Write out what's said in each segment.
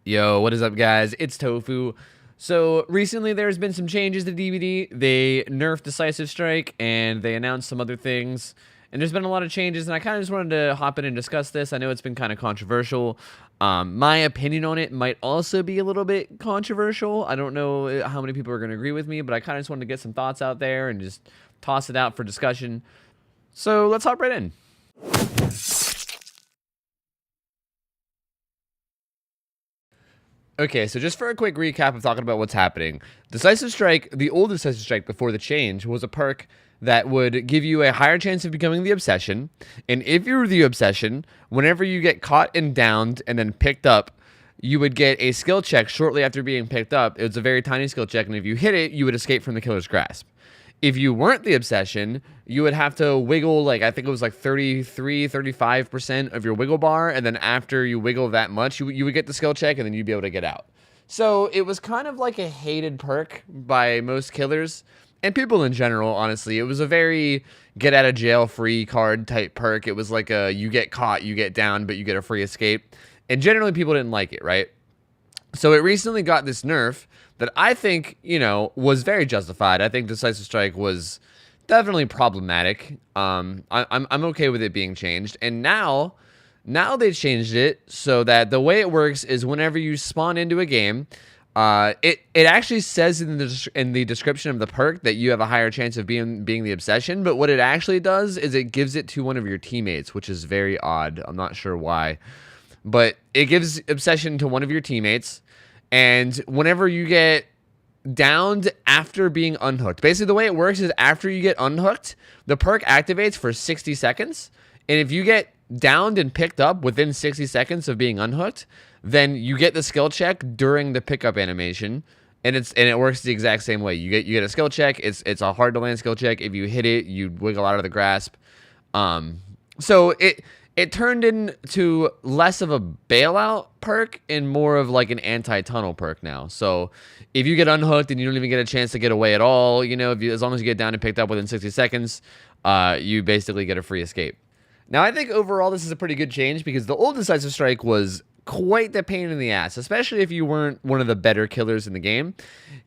Yo, what is up, guys? It's Tofu. So recently there's been some changes to DVD. They nerfed Decisive Strike and they announced some other things. And there's been a lot of changes, and I kind of just wanted to hop in and discuss this. I know it's been kind of controversial. My opinion on it might also be a little bit controversial. I don't know how many people are going to agree with me, but I kind of just wanted to get some thoughts out there and just toss it out for discussion. So let's hop right in. Okay, so just for a quick recap of talking about what's happening, Decisive Strike, the old Decisive Strike before the change, was a perk that would give you a higher chance of becoming the Obsession. And if you're the Obsession, whenever you get caught and downed and then picked up, you would get a skill check shortly after being picked up. It was a very tiny skill check, and if you hit it, you would escape from the killer's grasp. If you weren't the Obsession, you would have to wiggle, like, I think it was like 33, 35% of your wiggle bar, and then after you wiggle that much, you would get the skill check, and then you'd be able to get out. So it was kind of like a hated perk by most killers, and people in general, honestly. It was a very get-out-of-jail-free card type perk. It was like a, you get caught, you get down, but you get a free escape. And generally, people didn't like it, right? So it recently got this nerf that I think, was very justified. I think Decisive Strike was definitely problematic. I'm okay with it being changed. And now they changed it so that the way it works is whenever you spawn into a game, it actually says in the description of the perk that you have a higher chance of being the Obsession. But what it actually does is it gives it to one of your teammates, which is very odd. I'm not sure why. But it gives Obsession to one of your teammates, and whenever you get downed after being unhooked, basically the way it works is after you get unhooked, the perk activates for 60 seconds, and if you get downed and picked up within 60 seconds of being unhooked, then you get the skill check during the pickup animation, and it works the exact same way. You get a skill check. It's a hard to land skill check. If you hit it, you wiggle out of the grasp. So it turned into less of a bailout perk and more of like an anti-tunnel perk now. So if you get unhooked and you don't even get a chance to get away at all, as long as you get down and picked up within 60 seconds, you basically get a free escape. Now, I think overall this is a pretty good change because the old Decisive Strike was quite the pain in the ass, especially if you weren't one of the better killers in the game,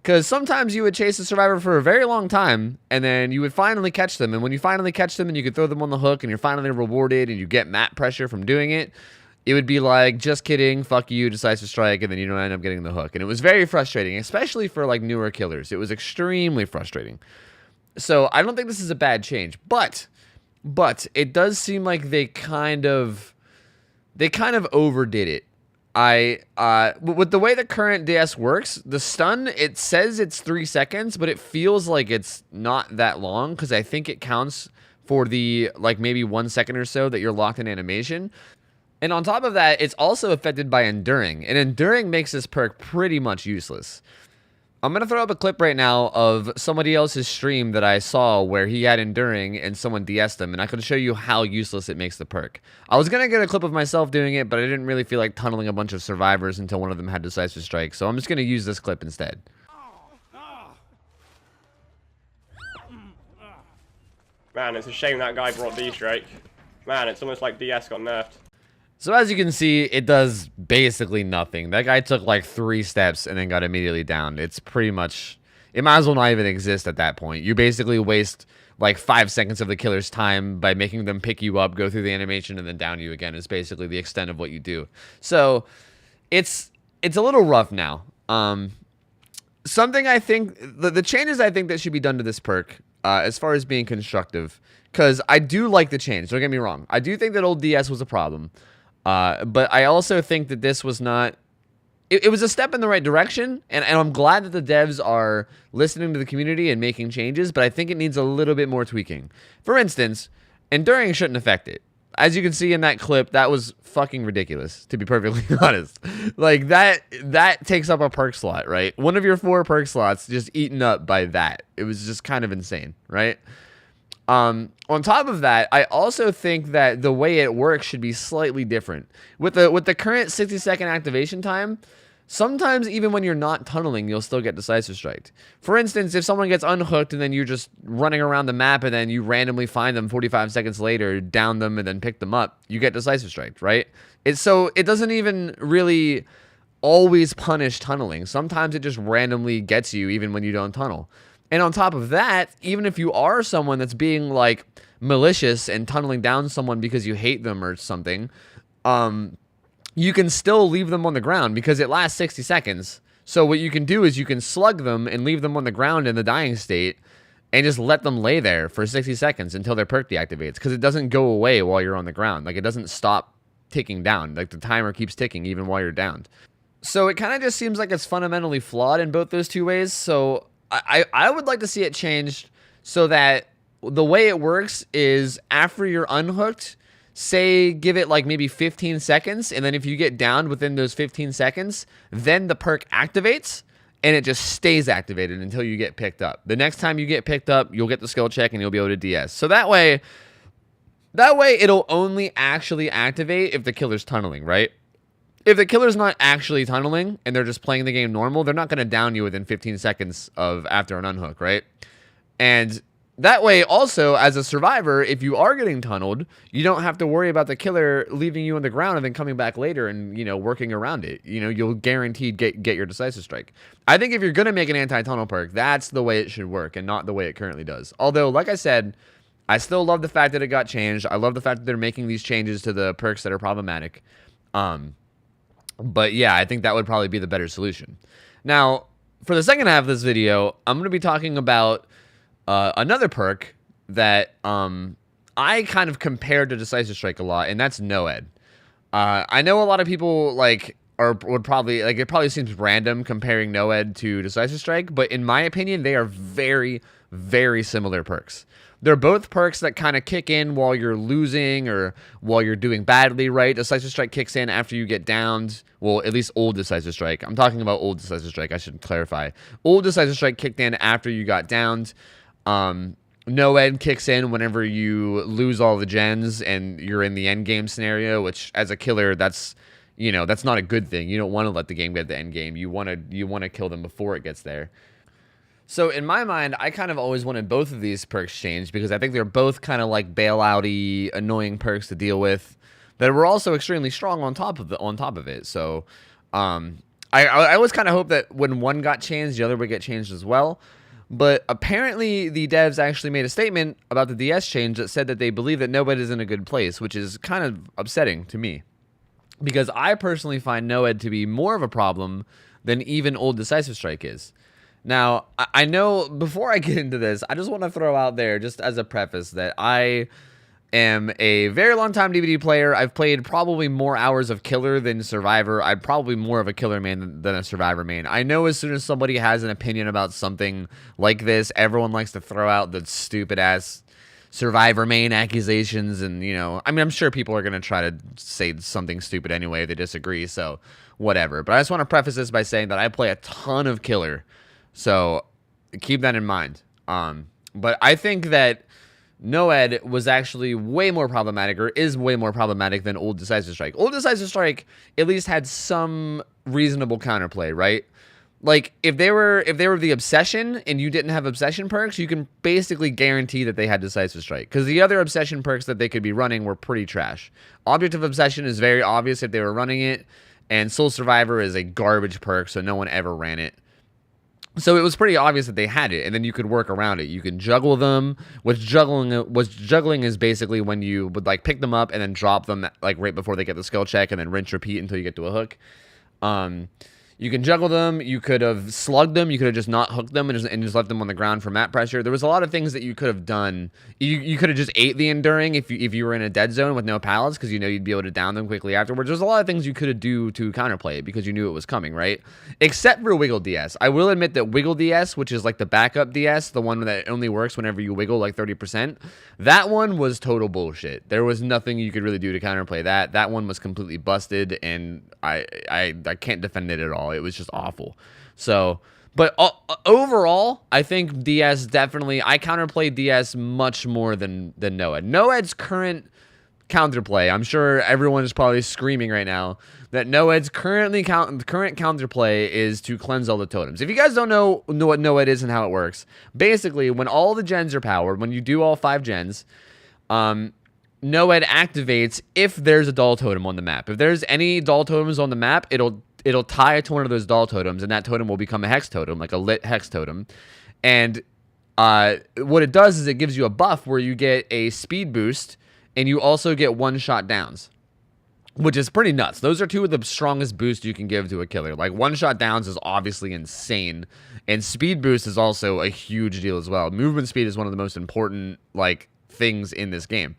because sometimes you would chase a survivor for a very long time and then you would finally catch them, and when you finally catch them and you could throw them on the hook and you're finally rewarded and you get map pressure from doing it, it would be like, just kidding, fuck you, Decisive Strike, and then you don't end up getting the hook. And it was very frustrating, especially for like newer killers. It was extremely frustrating. So I don't think this is a bad change, but it does seem like they kind of overdid it. With the way the current DS works, the stun, it says it's 3 seconds, but it feels like it's not that long because I think it counts for the, like, maybe 1 second or so that you're locked in animation. And on top of that, it's also affected by Enduring, and Enduring makes this perk pretty much useless. I'm going to throw up a clip right now of somebody else's stream that I saw where he had Enduring and someone DS'd him, and I could show you how useless it makes the perk. I was going to get a clip of myself doing it, but I didn't really feel like tunneling a bunch of survivors until one of them had Decisive Strike, so I'm just going to use this clip instead. Man, it's a shame that guy brought D-Strike. Man, it's almost like DS got nerfed. So as you can see, it does basically nothing. That guy took like 3 steps and then got immediately downed. It's pretty much, it might as well not even exist at that point. You basically waste like 5 seconds of the killer's time by making them pick you up, go through the animation, and then down you again. Is basically the extent of what you do. So it's a little rough now. Something I think, the changes I think that should be done to this perk, as far as being constructive, because I do like the change, don't get me wrong. I do think that old DS was a problem. But I also think that this was not... It was a step in the right direction, and I'm glad that the devs are listening to the community and making changes, but I think it needs a little bit more tweaking. For instance, Enduring shouldn't affect it. As you can see in that clip, that was fucking ridiculous, to be perfectly honest. Like, that takes up a perk slot, right? One of your 4 perk slots just eaten up by that. It was just kind of insane, right? On top of that, I also think that the way it works should be slightly different. With the current 60-second activation time, sometimes even when you're not tunneling, you'll still get Decisive Strike. For instance, if someone gets unhooked and then you're just running around the map and then you randomly find them 45 seconds later, down them, and then pick them up, you get Decisive Strike, right? So it doesn't even really always punish tunneling. Sometimes it just randomly gets you even when you don't tunnel. And on top of that, even if you are someone that's being like malicious and tunneling down someone because you hate them or something, you can still leave them on the ground because it lasts 60 seconds. So what you can do is you can slug them and leave them on the ground in the dying state and just let them lay there for 60 seconds until their perk deactivates, because it doesn't go away while you're on the ground. Like, it doesn't stop ticking down. Like, the timer keeps ticking even while you're downed. So it kind of just seems like it's fundamentally flawed in both those two ways. So I would like to see it changed so that the way it works is after you're unhooked, say give it like maybe 15 seconds, and then if you get downed within those 15 seconds, then the perk activates, and it just stays activated until you get picked up. The next time you get picked up, you'll get the skill check and you'll be able to DS. So that way it'll only actually activate if the killer's tunneling, right? If the killer's not actually tunneling and they're just playing the game normal, they're not going to down you within 15 seconds of after an unhook, right? And that way, also, as a survivor, if you are getting tunneled, you don't have to worry about the killer leaving you on the ground and then coming back later and, you know, working around it. You know, you'll guaranteed get your Decisive Strike. I think if you're going to make an anti-tunnel perk, that's the way it should work and not the way it currently does. Although, like I said, I still love the fact that it got changed. I love the fact that they're making these changes to the perks that are problematic. But yeah, I think that would probably be the better solution. Now, for the second half of this video, I'm going to be talking about another perk that I kind of compared to Decisive Strike a lot, and that's NOED. I know a lot of people would probably like, it probably seems random comparing NOED to Decisive Strike, but in my opinion, they are very, very similar perks. They're both perks that kind of kick in while you're losing or while you're doing badly, right? Decisive Strike kicks in after you get downed. Well, at least old Decisive Strike. I'm talking about old Decisive Strike, I should clarify. Old Decisive Strike kicked in after you got downed. NOED kicks in whenever you lose all the gens and you're in the end game scenario, which as a killer, that's not a good thing. You don't want to let the game get to the end game. You want to kill them before it gets there. So in my mind, I kind of always wanted both of these perks changed because I think they're both kind of like bailouty, annoying perks to deal with that were also extremely strong on top of it. So I always kind of hope that when one got changed, the other would get changed as well. But apparently the devs actually made a statement about the DS change that said that they believe that NOED is in a good place, which is kind of upsetting to me because I personally find NOED to be more of a problem than even old Decisive Strike is. Now, I know before I get into this, I just want to throw out there, just as a preface, that I am a very long time DVD player. I've played probably more hours of Killer than Survivor. I'm probably more of a Killer main than a Survivor main. I know as soon as somebody has an opinion about something like this, everyone likes to throw out the stupid-ass Survivor main accusations, and, you know, I mean, I'm sure people are going to try to say something stupid anyway if they disagree, so whatever. But I just want to preface this by saying that I play a ton of Killer. So keep that in mind. But I think that NOED was actually way more problematic, or is way more problematic than old Decisive Strike. Old Decisive Strike at least had some reasonable counterplay, right? Like if they were the Obsession and you didn't have Obsession perks, you can basically guarantee that they had Decisive Strike, because the other Obsession perks that they could be running were pretty trash. Object of Obsession is very obvious if they were running it, and Soul Survivor is a garbage perk, so no one ever ran it. So it was pretty obvious that they had it, and then you could work around it. You can juggle them, which juggling is basically when you would like pick them up and then drop them like right before they get the skill check, and then rinse repeat until you get to a hook. You can juggle them. You could have slugged them. You could have just not hooked them and just left them on the ground for map pressure. There was a lot of things that you could have done. You could have just ate the Enduring if you were in a dead zone with no pallets, because you know you'd be able to down them quickly afterwards. There's a lot of things you could have do to counterplay it because you knew it was coming, right? Except for Wiggle DS. I will admit that Wiggle DS, which is like the backup DS, the one that only works whenever you wiggle like 30%, that one was total bullshit. There was nothing you could really do to counterplay that. That one was completely busted, and I can't defend it at all. It was just awful. So, but overall, I think DS definitely, I counterplayed DS much more than NOED. NOED's current counterplay, I'm sure everyone is probably screaming right now that NOED's current counterplay is to cleanse all the totems. If you guys don't know what NOED is and how it works, basically when all the gens are powered, when you do all 5 gens, NOED activates if there's a dull totem on the map. If there's any dull totems on the map, it'll it'll tie it to one of those doll totems, and that totem will become a hex totem, like a lit hex totem. And what it does is it gives you a buff where you get a speed boost, and you also get one-shot downs, which is pretty nuts. Those are two of the strongest boosts you can give to a killer. Like, one-shot downs is obviously insane, and speed boost is also a huge deal as well. Movement speed is one of the most important, like, things in this game.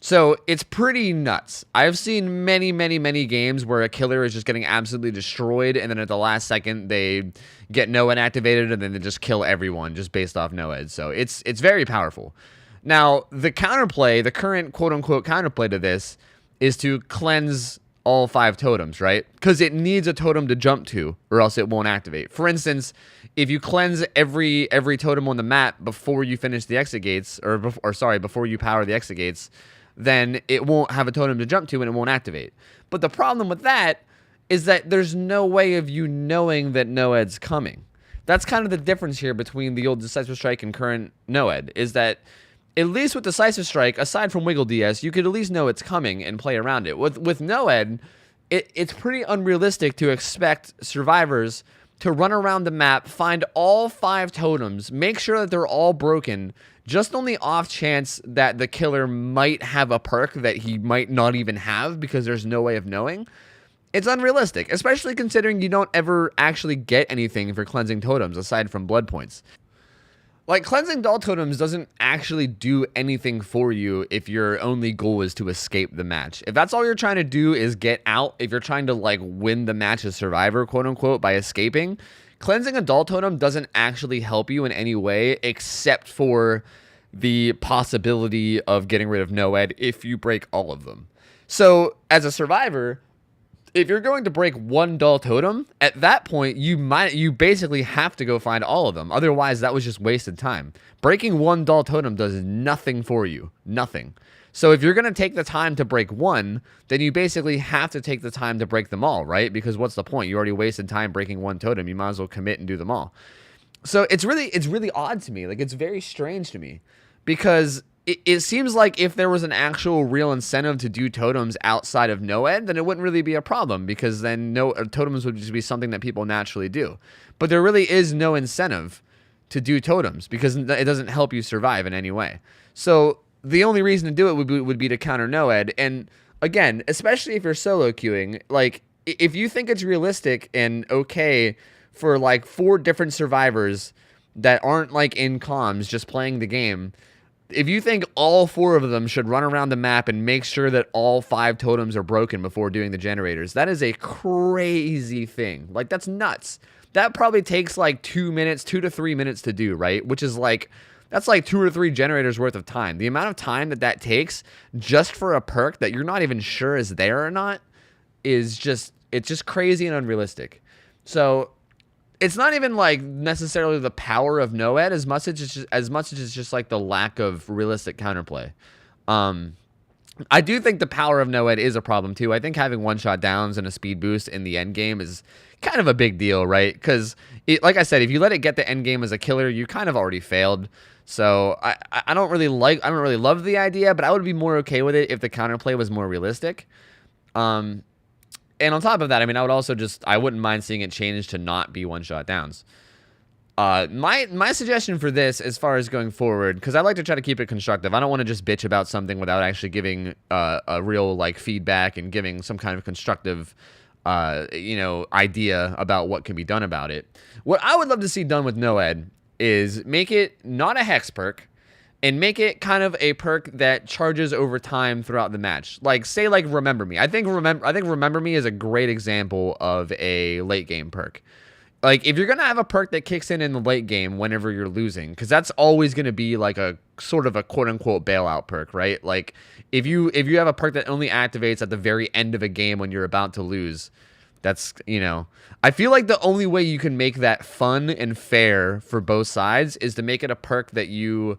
So it's pretty nuts. I've seen many, many, many games where a killer is just getting absolutely destroyed, and then at the last second they get NOED activated, and then they just kill everyone just based off NOED. So it's very powerful. Now, the counterplay, the current quote-unquote counterplay to this, is to cleanse all 5 totems, right? Because it needs a totem to jump to, or else it won't activate. For instance, if you cleanse every totem on the map before you finish the exit gates, before you power the exit gates, then it won't have a totem to jump to and it won't activate. But the problem with that is that there's no way of you knowing that NOED's coming. That's kind of the difference here between the old Decisive Strike and current NOED, is that at least with Decisive Strike, aside from Wiggle DS, you could at least know it's coming and play around it. With NOED, it's pretty unrealistic to expect survivors to run around the map, find all 5 totems, make sure that they're all broken, just on the off chance that the killer might have a perk that he might not even have because there's no way of knowing. It's unrealistic, especially considering you don't ever actually get anything for cleansing totems aside from blood points. Like, cleansing doll totems doesn't actually do anything for you if your only goal is to escape the match. If that's all you're trying to do is get out, if you're trying to, like, win the match as survivor, quote-unquote, by escaping, cleansing a doll totem doesn't actually help you in any way except for the possibility of getting rid of NOED if you break all of them. So, as a survivor, if you're going to break one doll totem, at that point, you basically have to go find all of them. Otherwise, that was just wasted time. Breaking one doll totem does nothing for you. Nothing. So if you're going to take the time to break one, then you basically have to take the time to break them all, right? Because what's the point? You already wasted time breaking one totem. You might as well commit and do them all. So it's really odd to me. Like, it's very strange to me. Because it seems like if there was an actual real incentive to do totems outside of NOED, then it wouldn't really be a problem, because then totems would just be something that people naturally do. But there really is no incentive to do totems because it doesn't help you survive in any way. So the only reason to do it would be to counter NOED. And again, especially if you're solo queuing, like, if you think it's realistic and okay for like 4 different survivors that aren't like in comms just playing the game, if you think all 4 of them should run around the map and make sure that all 5 totems are broken before doing the generators, that is a crazy thing. Like, that's nuts. That probably takes like 2 to 3 minutes to do, right? Which is like, that's like 2 or 3 generators worth of time. The amount of time that takes just for a perk that you're not even sure is there or not is just, it's just crazy and unrealistic. So it's not even like necessarily the power of NOED as much as it's just like the lack of realistic counterplay. I do think the power of NOED is a problem too. I think having one-shot downs and a speed boost in the end game is kind of a big deal, right? Because, like I said, if you let it get the end game as a killer, you kind of already failed. So I don't really love the idea, but I would be more okay with it if the counterplay was more realistic. And on top of that, I mean, I wouldn't mind seeing it changed to not be one-shot downs. My suggestion for this, as far as going forward, because I like to try to keep it constructive. I don't want to just bitch about something without actually giving a real like feedback and giving some kind of constructive, idea about what can be done about it. What I would love to see done with NOED is make it not a hex perk, and make it kind of a perk that charges over time throughout the match. Like, say, like, Remember Me. I think Remember Me is a great example of a late game perk. Like, if you're going to have a perk that kicks in the late game whenever you're losing, because that's always going to be, like, a sort of a quote-unquote bailout perk, right? Like, if you have a perk that only activates at the very end of a game when you're about to lose, that's, I feel like the only way you can make that fun and fair for both sides is to make it a perk that you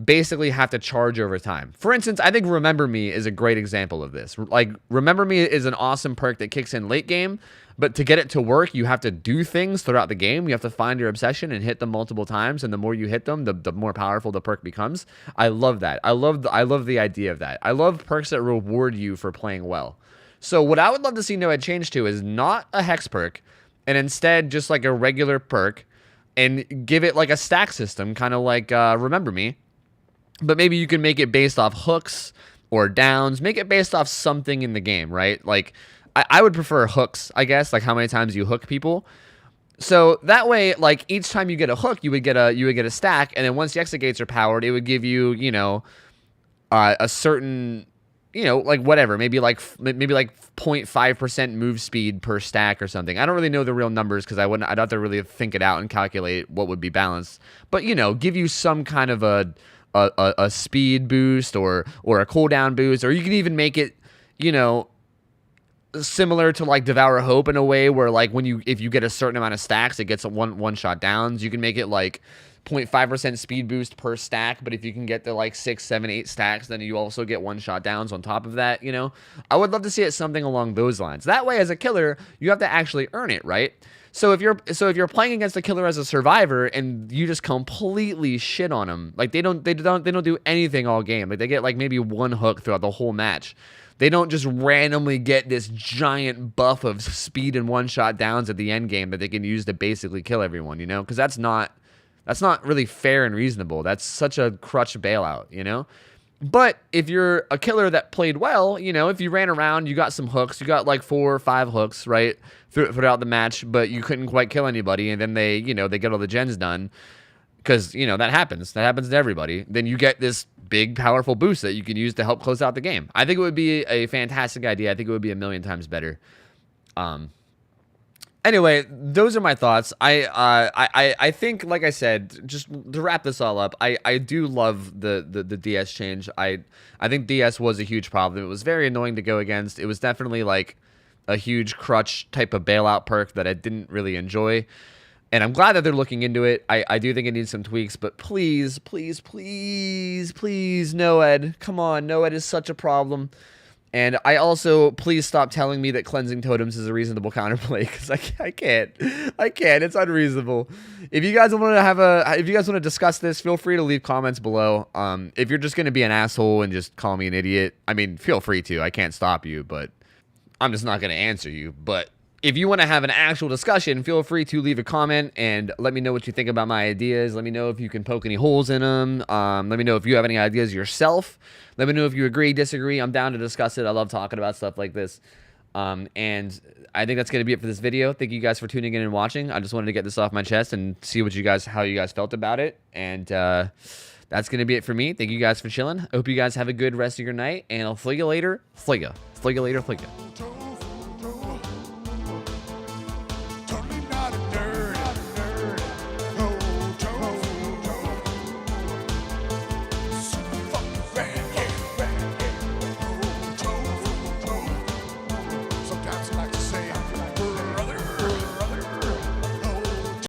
basically have to charge over time. For instance, I think Remember Me is a great example of this. Like, Remember Me is an awesome perk that kicks in late game, but to get it to work, you have to do things throughout the game. You have to find your obsession and hit them multiple times, and the more you hit them, the more powerful the perk becomes. I love that. I love the idea of that. I love perks that reward you for playing well. So what I would love to see NOED change to is not a hex perk, and instead just like a regular perk, and give it like a stack system, kind of like Remember Me. But maybe you can make it based off hooks or downs. Make it based off something in the game, right? Like, I would prefer hooks, I guess, like how many times you hook people. So that way, like each time you get a hook, you would get a stack, and then once the exit gates are powered, it would give you, you know, a certain, you know, like whatever, maybe like 0.5% move speed per stack or something. I don't really know the real numbers because I'd have to really think it out and calculate what would be balanced. But you know, give you some kind of a speed boost or a cooldown boost, or you can even make it, you know, similar to like Devour Hope in a way where like if you get a certain amount of stacks, it gets a one shot downs. You can make it like 0.5% speed boost per stack, but if you can get to like 6, 7, 8 stacks, then you also get one shot downs on top of that. You know, I would love to see it something along those lines. That way, as a killer, you have to actually earn it, right? So if you're playing against a killer as a survivor and you just completely shit on them, like they don't do anything all game. Like they get like maybe one hook throughout the whole match. They don't just randomly get this giant buff of speed and one shot downs at the end game that they can use to basically kill everyone, you know? Because that's not really fair and reasonable. That's such a crutch bailout, you know? But if you're a killer that played well, you know, if you ran around, you got some hooks, you got like 4 or 5 hooks, right, throughout the match, but you couldn't quite kill anybody, and then they get all the gens done, because, you know, that happens to everybody, then you get this big, powerful boost that you can use to help close out the game. I think it would be a fantastic idea. I think it would be a million times better. Anyway, those are my thoughts. I think, like I said, just to wrap this all up, I do love the DS change. I think DS was a huge problem. It was very annoying to go against. It was definitely like a huge crutch type of bailout perk that I didn't really enjoy. And I'm glad that they're looking into it. I do think it needs some tweaks, but please, please, please, please, NOED. Come on, NOED is such a problem. And I also, please stop telling me that cleansing totems is a reasonable counterplay, because I can't. It's unreasonable. If you guys want to discuss this, feel free to leave comments below. If you're just gonna be an asshole and just call me an idiot, I mean, feel free to. I can't stop you, but I'm just not gonna answer you. But if you want to have an actual discussion, feel free to leave a comment and let me know what you think about my ideas. Let me know if you can poke any holes in them. Let me know if you have any ideas yourself. Let me know if you agree, disagree. I'm down to discuss it. I love talking about stuff like this. And I think that's going to be it for this video. Thank you guys for tuning in and watching. I just wanted to get this off my chest and see how you guys felt about it. And that's going to be it for me. Thank you guys for chilling. I hope you guys have a good rest of your night. And I'll fling you later. Fling ya.